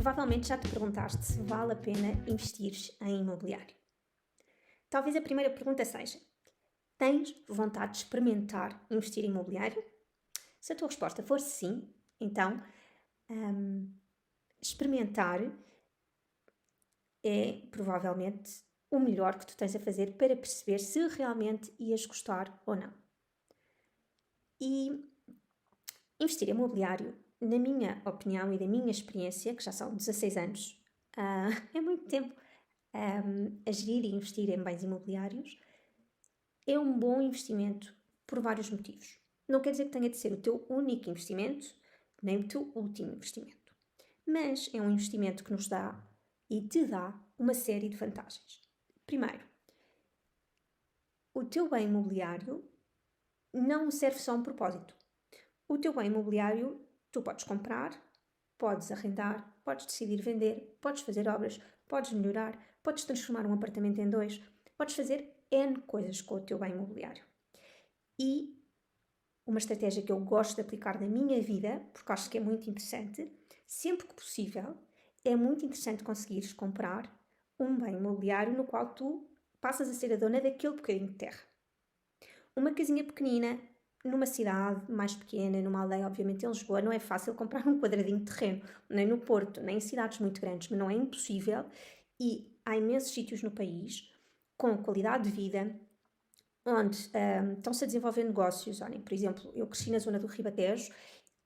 Provavelmente já te perguntaste se vale a pena investir em imobiliário. Talvez a primeira pergunta seja: tens vontade de experimentar investir em imobiliário? Se a tua resposta for sim, então experimentar é provavelmente o melhor que tu tens a fazer para perceber se realmente ias gostar ou não. E investir em imobiliário, na minha opinião e da minha experiência, que já são 16 anos, é muito tempo a gerir e investir em bens imobiliários, é um bom investimento por vários motivos. Não quer dizer que tenha de ser o teu único investimento, nem o teu último investimento. Mas é um investimento que nos dá e te dá uma série de vantagens. Primeiro, o teu bem imobiliário não serve só a um propósito. O teu bem imobiliário tu podes comprar, podes arrendar, podes decidir vender, podes fazer obras, podes melhorar, podes transformar um apartamento em dois, podes fazer N coisas com o teu bem imobiliário. E uma estratégia que eu gosto de aplicar na minha vida, porque acho que é muito interessante, sempre que possível, é muito interessante conseguires comprar um bem imobiliário no qual tu passas a ser a dona daquele bocadinho de terra. Uma casinha pequenina, numa cidade mais pequena, numa aldeia, obviamente em Lisboa, não é fácil comprar um quadradinho de terreno, nem no Porto, nem em cidades muito grandes, mas não é impossível e há imensos sítios no país com qualidade de vida, onde estão-se a desenvolver negócios. Olhem, por exemplo, eu cresci na zona do Ribatejo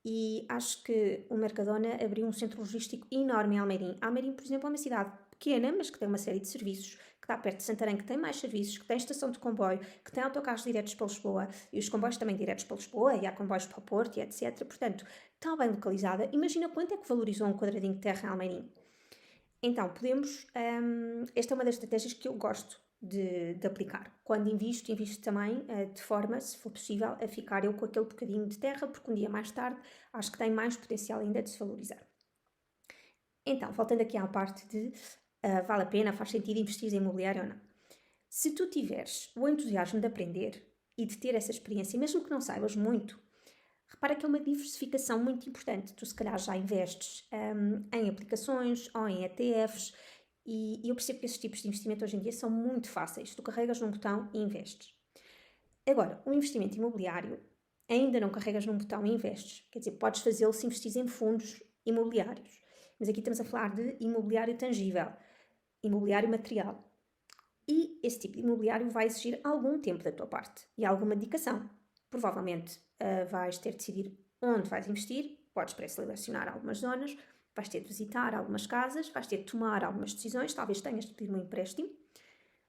e acho que o Mercadona abriu um centro logístico enorme em Almeirim. Almeirim, por exemplo, é uma cidade pequena, mas que tem uma série de serviços, que está perto de Santarém, que tem mais serviços, que tem estação de comboio, que tem autocarros diretos para Lisboa, e os comboios também diretos para Lisboa, e há comboios para o Porto, e etc. Portanto, está bem localizada. Imagina quanto é que valorizou um quadradinho de terra em Almeirim. Então, podemos... esta é uma das estratégias que eu gosto de aplicar. Quando invisto também de forma, se for possível, a ficar eu com aquele bocadinho de terra, porque um dia mais tarde acho que tem mais potencial ainda de se valorizar. Então, voltando aqui à parte de vale a pena, faz sentido investir em imobiliário ou não. Se tu tiveres o entusiasmo de aprender e de ter essa experiência, mesmo que não saibas muito, repara que é uma diversificação muito importante. Tu se calhar já investes em aplicações ou em ETFs e eu percebo que esses tipos de investimento hoje em dia são muito fáceis. Tu carregas num botão e investes. Agora, o investimento imobiliário, ainda não carregas num botão e investes. Quer dizer, podes fazê-lo se investires em fundos imobiliários. Mas aqui estamos a falar de imobiliário tangível, imobiliário material. E esse tipo de imobiliário vai exigir algum tempo da tua parte e alguma dedicação. Provavelmente vais ter de decidir onde vais investir, podes pré-selecionar algumas zonas, vais ter de visitar algumas casas, vais ter de tomar algumas decisões, talvez tenhas de pedir um empréstimo,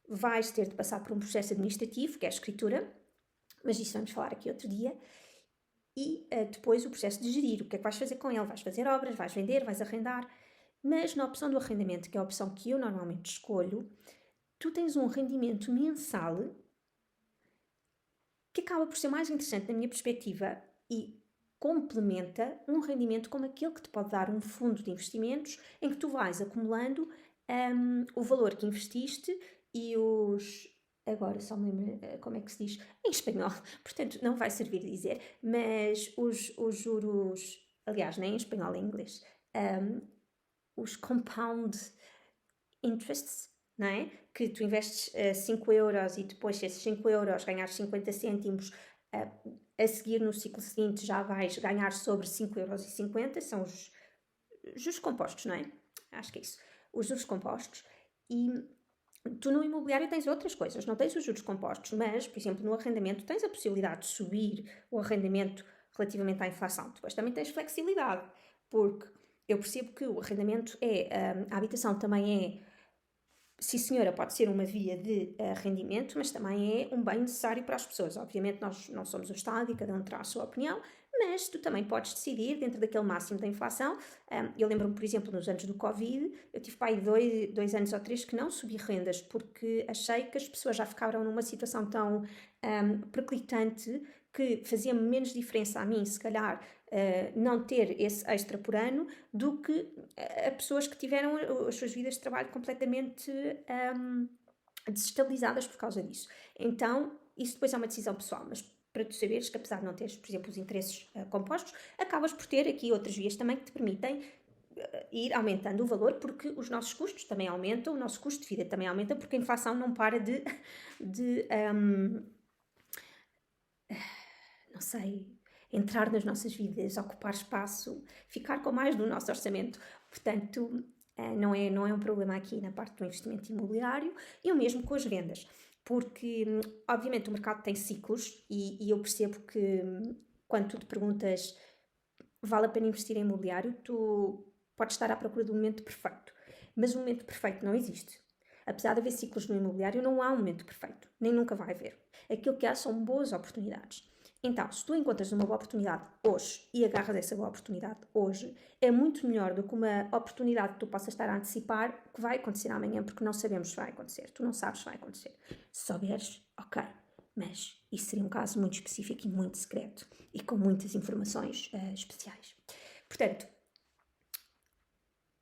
vais ter de passar por um processo administrativo, que é a escritura, mas isso vamos falar aqui outro dia, e depois o processo de gerir, o que é que vais fazer com ele, vais fazer obras, vais vender, vais arrendar, mas na opção do arrendamento, que é a opção que eu normalmente escolho, tu tens um rendimento mensal que acaba por ser mais interessante na minha perspectiva e complementa um rendimento como aquele que te pode dar um fundo de investimentos em que tu vais acumulando o valor que investiste e os... Agora só me lembro como é que se diz em espanhol, portanto não vai servir dizer, mas os juros, aliás, nem em espanhol, nem em inglês, os compound interests, não é? Que tu investes 5 euros e depois se esses 5 euros ganhares 50 cêntimos, a seguir no ciclo seguinte já vais ganhar sobre 5,50 euros, são os juros compostos, não é? Acho que é isso, os juros compostos. E tu no imobiliário tens outras coisas, não tens os juros compostos, mas, por exemplo, no arrendamento tens a possibilidade de subir o arrendamento relativamente à inflação. Depois também tens flexibilidade, porque eu percebo que o arrendamento a habitação também é, sim senhora, pode ser uma via de rendimento, mas também é um bem necessário para as pessoas. Obviamente nós não somos o Estado e cada um terá a sua opinião, mas tu também podes decidir dentro daquele máximo da inflação. Eu lembro-me, por exemplo, nos anos do Covid, eu tive para aí 2 anos ou 3 que não subi rendas, porque achei que as pessoas já ficaram numa situação tão periclitante que fazia menos diferença a mim, se calhar, não ter esse extra por ano do que a pessoas que tiveram as suas vidas de trabalho completamente desestabilizadas por causa disso. Então, isso depois é uma decisão pessoal, mas para tu saberes que apesar de não teres, por exemplo, os interesses compostos, acabas por ter aqui outras vias também que te permitem ir aumentando o valor, porque os nossos custos também aumentam, o nosso custo de vida também aumenta, porque a inflação não para não sei, entrar nas nossas vidas, ocupar espaço, ficar com mais do nosso orçamento. Portanto, não é um problema aqui na parte do investimento imobiliário, e o mesmo com as vendas, porque obviamente o mercado tem ciclos e eu percebo que quando tu te perguntas vale a pena investir em imobiliário, tu podes estar à procura do momento perfeito, mas o momento perfeito não existe. Apesar de haver ciclos no imobiliário, não há um momento perfeito, nem nunca vai haver. Aquilo que há são boas oportunidades. Então, se tu encontras uma boa oportunidade hoje e agarras essa boa oportunidade hoje, é muito melhor do que uma oportunidade que tu possas estar a antecipar que vai acontecer amanhã, porque não sabemos se vai acontecer. Tu não sabes se vai acontecer. Se souberes, ok. Mas isso seria um caso muito específico e muito secreto e com muitas informações especiais. Portanto,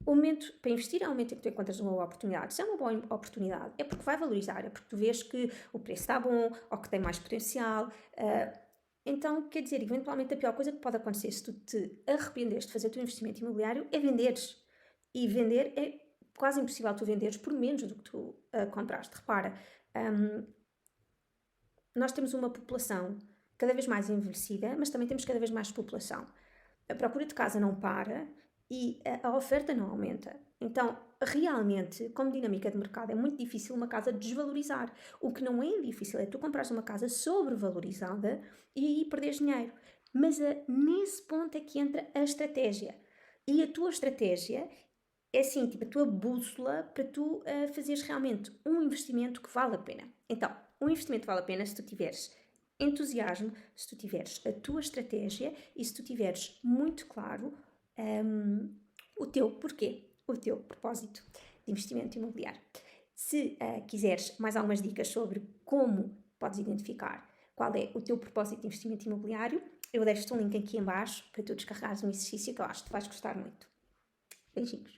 o momento para investir é o momento em que tu encontras uma boa oportunidade. Se é uma boa oportunidade, é porque vai valorizar, é porque tu vês que o preço está bom ou que tem mais potencial. Então, quer dizer, eventualmente a pior coisa que pode acontecer se tu te arrependeres de fazer o teu investimento imobiliário é venderes. E vender é quase impossível tu venderes por menos do que tu compraste. Repara, nós temos uma população cada vez mais envelhecida, mas também temos cada vez mais população. A procura de casa não para e a oferta não aumenta. Então, realmente, como dinâmica de mercado, é muito difícil uma casa desvalorizar. O que não é difícil é tu comprares uma casa sobrevalorizada e aí perderes dinheiro. Mas nesse ponto é que entra a estratégia. E a tua estratégia é assim, tipo, a tua bússola para tu fazeres realmente um investimento que vale a pena. Então, um investimento vale a pena se tu tiveres entusiasmo, se tu tiveres a tua estratégia e se tu tiveres muito claro o teu porquê, o teu propósito de investimento imobiliário. Se quiseres mais algumas dicas sobre como podes identificar qual é o teu propósito de investimento imobiliário, eu deixo-te um link aqui em baixo para tu descarregares um exercício que eu acho que tu vais gostar muito. Beijinhos.